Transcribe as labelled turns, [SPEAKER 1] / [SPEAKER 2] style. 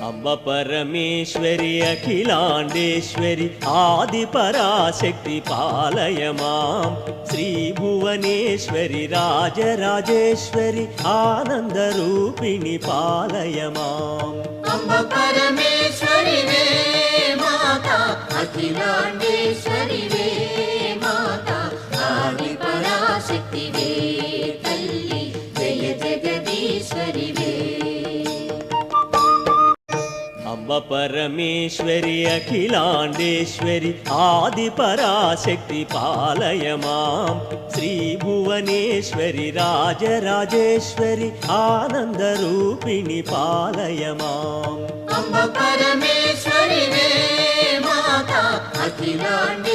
[SPEAKER 1] అంబ పరమేశ్వరి అఖిలాండేశ్వరి ఆది పరాశక్తి పాలయమాం శ్రీ భువనేశ్వరి రాజరాజేశ్వరి ఆనందరూపిణి పాలయమాం
[SPEAKER 2] అంబ పరమేశ్వరి వే మాతా అఖిలాండేశ్వరి వే మాతా ఆది పరాశక్తి వే తల్లి జయ జగదీశ్వరి వే
[SPEAKER 1] అంబ పరమేశ్వరి అఖిలాండేశ్వరి ఆది పరాశక్తి పాలయమాం శ్రీ భువనేశ్వరి రాజరాజేశ్వరి ఆనందరూపిణి పాలయమాం
[SPEAKER 2] అంబ పరమేశ్వరి వే మాతా అఖిలాండేశ్వరి